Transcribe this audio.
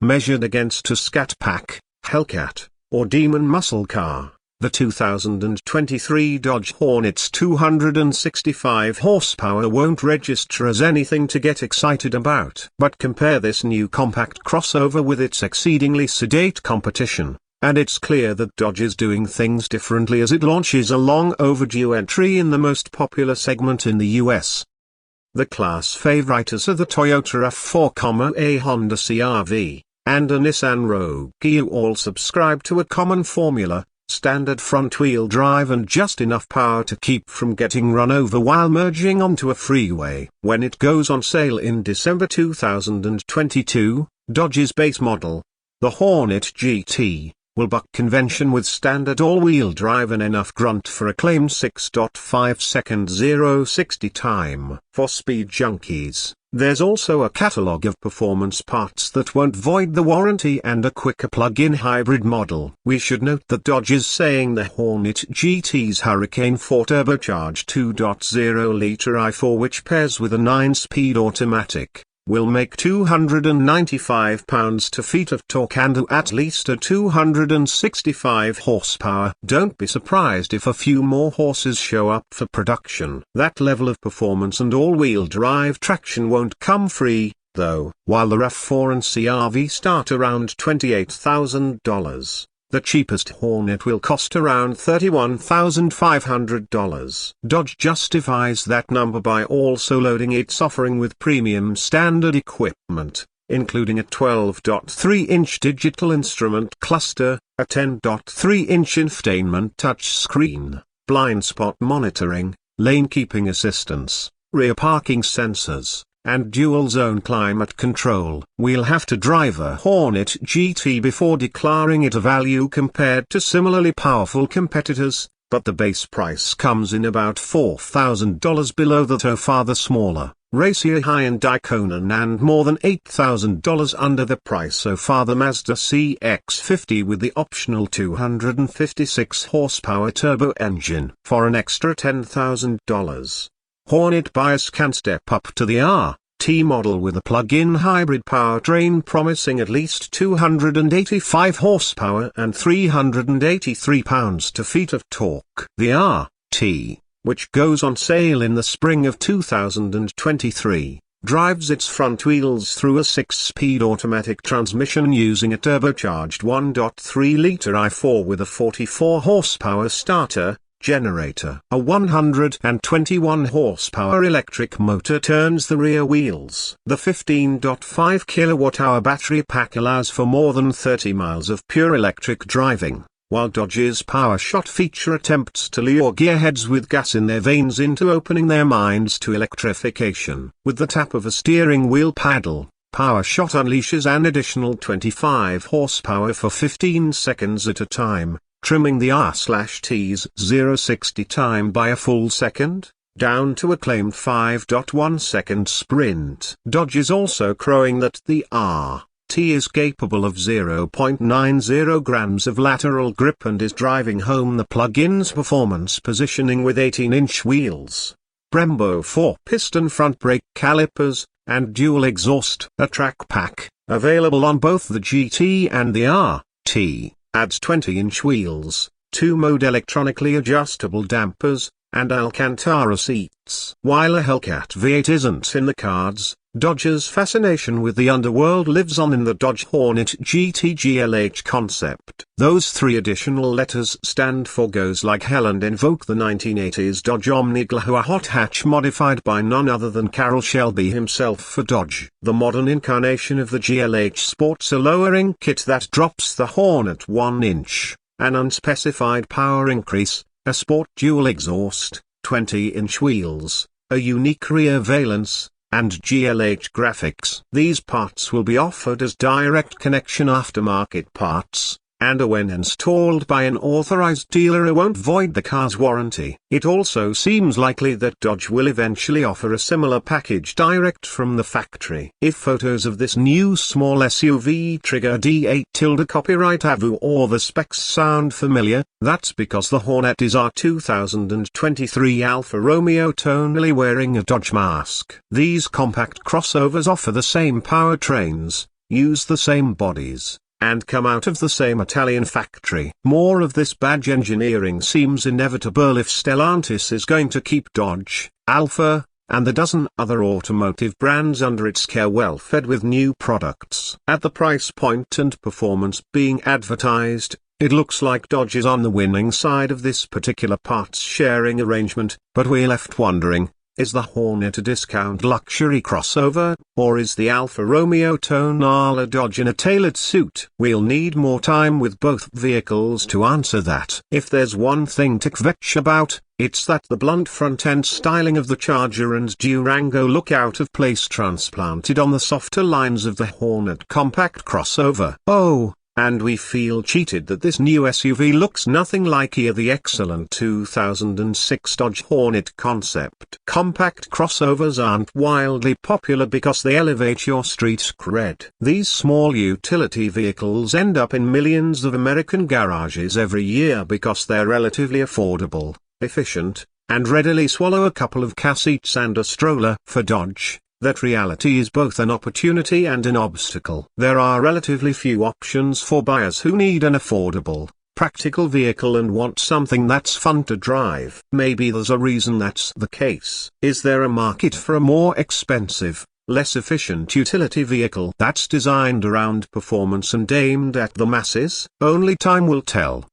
measured against a Scat Pack, Hellcat, or Demon muscle car. The 2023 Dodge Hornet's 265 horsepower won't register as anything to get excited about. But compare this new compact crossover with its exceedingly sedate competition, and it's clear that Dodge is doing things differently as it launches a long-overdue entry in the most popular segment in the US. The class favorites are the Toyota RAV4, a Honda CR-V, and a Nissan Rogue. You all subscribe to a common formula: standard front-wheel drive and just enough power to keep from getting run over while merging onto a freeway. When it goes on sale in December 2022, Dodge's base model, the Hornet GT, will buck convention with standard all-wheel drive and enough grunt for a claimed 6.5-second 0-60 time. For speed junkies, there's also a catalogue of performance parts that won't void the warranty and a quicker plug-in hybrid model. We should note that Dodge is saying the Hornet GT's Hurricane 4 turbocharged 2.0-liter i4, which pairs with a 9-speed automatic, will make 295 pounds-to-feet of torque and at least a 265 horsepower. Don't be surprised if a few more horses show up for production. That level of performance and all-wheel drive traction won't come free, though. While the RAV4 and CR-V start around $28,000, the cheapest Hornet will cost around $31,500. Dodge justifies that number by also loading its offering with premium standard equipment, including a 12.3-inch digital instrument cluster, a 10.3-inch infotainment touchscreen, blind spot monitoring, lane keeping assistance, rear parking sensors, and dual-zone climate control. We'll have to drive a Hornet GT before declaring it a value compared to similarly powerful competitors, but the base price comes in about $4,000 below that of far smaller, racier Hyundai Kona N and more than $8,000 under the price so far the Mazda CX-50 with the optional 256 horsepower turbo engine. For an extra $10,000. Hornet buyers can step up to the RT model with a plug-in hybrid powertrain promising at least 285 horsepower and 383 pounds-to-feet of torque. The RT, which goes on sale in the spring of 2023, drives its front wheels through a 6-speed automatic transmission using a turbocharged 1.3-liter i4 with a 44 horsepower starter generator. A 121 horsepower electric motor turns the rear wheels. The 15.5 kilowatt-hour battery pack allows for more than 30 miles of pure electric driving, while Dodge's PowerShot feature attempts to lure gearheads with gas in their veins into opening their minds to electrification. With the tap of a steering wheel paddle, PowerShot unleashes an additional 25 horsepower for 15 seconds at a time, trimming the R/T's 0-60 time by a full second, down to a claimed 5.1 second sprint. Dodge is also crowing that the RT is capable of 0.90 grams of lateral grip and is driving home the plug-in's performance positioning with 18-inch wheels, Brembo 4-piston front brake calipers, and dual exhaust. A track pack, available on both the GT and the RT, adds 20-inch wheels, 2-mode electronically adjustable dampers, and Alcantara seats. While a Hellcat V8 isn't in the cards, Dodge's fascination with the underworld lives on in the Dodge Hornet GT GLH concept. Those three additional letters stand for goes like hell and invoke the 1980s Dodge Omniglah, a hot hatch modified by none other than Carroll Shelby himself for Dodge. The modern incarnation of the GLH sports a lowering kit that drops the Hornet 1 inch, an unspecified power increase, a sport dual exhaust, 20-inch wheels, a unique rear valence, and GLH graphics. These parts will be offered as direct connection aftermarket parts, and are when installed by an authorized dealer won't void the car's warranty. It also seems likely that Dodge will eventually offer a similar package direct from the factory. If photos of this new small SUV trigger D8 copyright AVU or the specs sound familiar, that's because the Hornet is our 2023 Alfa Romeo tonally wearing a Dodge mask. These compact crossovers offer the same powertrains, use the same bodies, and come out of the same Italian factory. More of this badge engineering seems inevitable if Stellantis is going to keep Dodge, Alfa, and the dozen other automotive brands under its care well fed with new products. At the price point and performance being advertised, it looks like Dodge is on the winning side of this particular parts sharing arrangement, but we're left wondering, is the Hornet a discount luxury crossover, or is the Alfa Romeo tonal a Dodge in a tailored suit? We'll need more time with both vehicles to answer that. If there's one thing to kvetch about, it's that the blunt front-end styling of the Charger and Durango look out of place transplanted on the softer lines of the Hornet compact crossover. Oh, and we feel cheated that this new SUV looks nothing like the excellent 2006 Dodge Hornet concept. Compact crossovers aren't wildly popular because they elevate your street cred. These small utility vehicles end up in millions of American garages every year because they're relatively affordable, efficient, and readily swallow a couple of car seats and a stroller. For Dodge, that reality is both an opportunity and an obstacle. There are relatively few options for buyers who need an affordable, practical vehicle and want something that's fun to drive. Maybe there's a reason that's the case. Is there a market for a more expensive, less efficient utility vehicle that's designed around performance and aimed at the masses? Only time will tell.